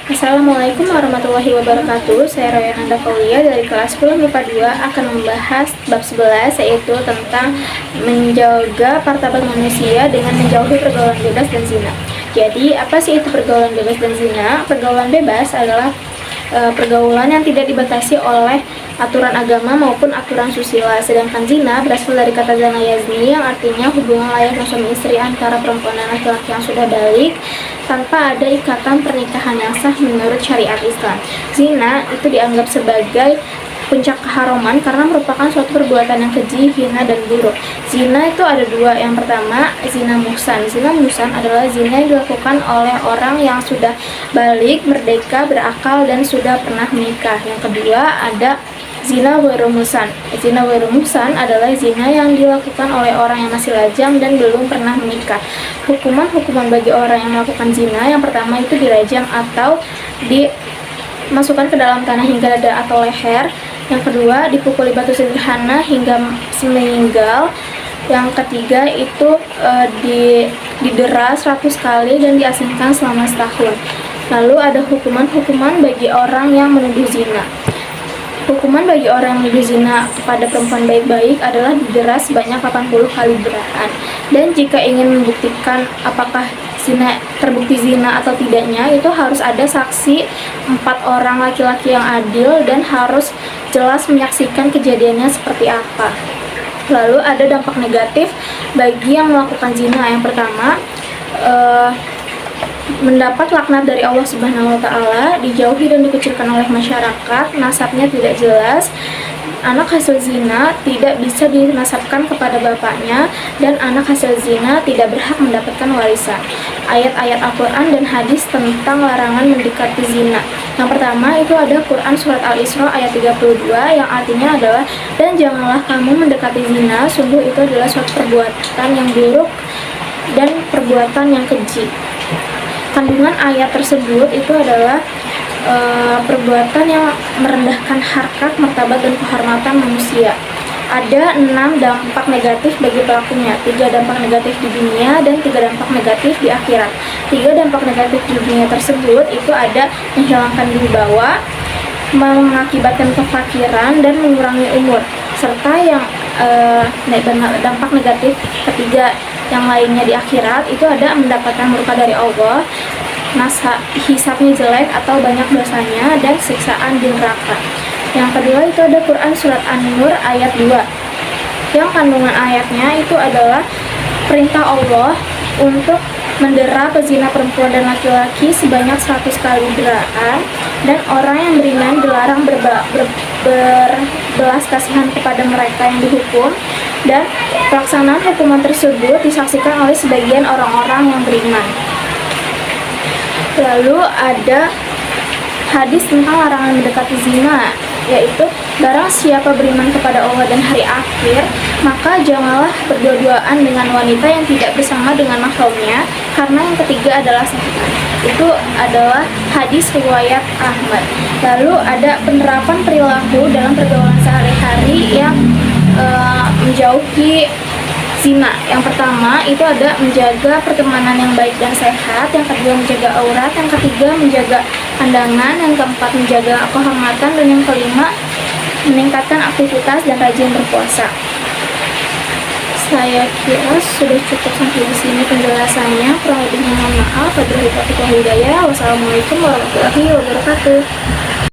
Assalamualaikum warahmatullahi wabarakatuh. Saya Royananda Kaulia dari kelas 10 MIPA 2 akan membahas bab 11, yaitu tentang menjaga martabat manusia dengan menjauhi pergaulan bebas dan zina. Jadi, apa sih itu pergaulan bebas dan zina? Pergaulan bebas adalah pergaulan yang tidak dibatasi oleh aturan agama maupun aturan susila. Sedangkan zina berasal dari kata zana yazni yang artinya hubungan layaknya suami istri antara perempuan dan laki-laki yang sudah balik tanpa ada ikatan pernikahan yang sah menurut syariat Islam. Zina itu dianggap sebagai puncak keharuman karena merupakan suatu perbuatan yang keji, hina, dan buruk. Zina itu ada dua. Yang pertama, zina muhsan. Zina muhsan adalah zina yang dilakukan oleh orang yang sudah balik, merdeka, berakal, dan sudah pernah menikah. Yang kedua, ada zina ghairu muhsan. Zina ghairu muhsan adalah zina yang dilakukan oleh orang yang masih lajang dan belum pernah menikah. Hukuman bagi orang yang melakukan zina, yang pertama itu dirajam atau dimasukkan ke dalam tanah hingga dada atau leher. Yang kedua, dipukuli batu sederhana hingga meninggal. Yang ketiga itu didera 100 kali dan diasingkan selama setahun. Lalu ada hukuman bagi orang yang menuduh zina. Hukuman bagi orang yang menuduh zina kepada perempuan baik-baik adalah didera sebanyak 80 kali deraan. Dan jika ingin membuktikan apakah terbukti zina atau tidaknya, itu harus ada saksi 4 orang laki-laki yang adil dan harus jelas menyaksikan kejadiannya seperti apa. Lalu ada dampak negatif bagi yang melakukan zina. Yang pertama, mendapat laknat dari Allah Subhanahu wa Ta'ala, dijauhi dan dikucilkan oleh masyarakat, nasabnya tidak jelas, anak hasil zina tidak bisa dinasabkan kepada bapaknya, dan anak hasil zina tidak berhak mendapatkan warisan. Ayat-ayat Al-Quran dan hadis tentang larangan mendekati zina. Yang pertama itu ada Quran Surat Al-Isra ayat 32 yang artinya adalah, dan janganlah kamu mendekati zina, sungguh itu adalah suatu perbuatan yang buruk dan perbuatan yang keji. Kandungan ayat tersebut itu adalah perbuatan yang merendahkan harkat, martabat, dan kehormatan manusia. Ada 6 dampak negatif bagi pelakunya, 3 dampak negatif di dunia dan 3 dampak negatif di akhirat. 3 dampak negatif di dunia tersebut itu ada menghilangkan wibawa, mengakibatkan kefakiran, dan mengurangi umur. Serta yang dampak negatif ketiga yang lainnya di akhirat itu ada mendapatkan murka dari Allah, hisabnya jelek atau banyak dosanya, dan siksaan di neraka. Yang kedua itu ada Quran Surat An-Nur ayat 2 yang kandungan ayatnya itu adalah perintah Allah untuk mendera pezina perempuan dan laki-laki sebanyak 100 kali deraan, dan orang yang beriman dilarang berbelas kasihan kepada mereka yang dihukum, dan pelaksanaan hukuman tersebut disaksikan oleh sebagian orang-orang yang beriman. Lalu ada hadis tentang larangan mendekati zina, yaitu barang siapa beriman kepada Allah dan hari akhir, maka janganlah berdua-duaan dengan wanita yang tidak bersama dengan mahramnya, karena yang ketiga adalah setan. Itu adalah hadis riwayat Ahmad. Lalu ada penerapan perilaku dalam pergaulan sehari-hari yang menjauhi zina. Yang pertama itu ada menjaga pertemanan yang baik dan sehat, yang kedua menjaga aurat, yang ketiga menjaga pandangan, yang keempat menjaga kehormatan, dan yang kelima meningkatkan aktivitas dan rajin berpuasa. Saya kira sudah cukup sampai di sini penjelasannya. Kurang lebihnya mohon maaf. Wabillahi taufiq wal hidayah. Wassalamualaikum warahmatullahi wabarakatuh.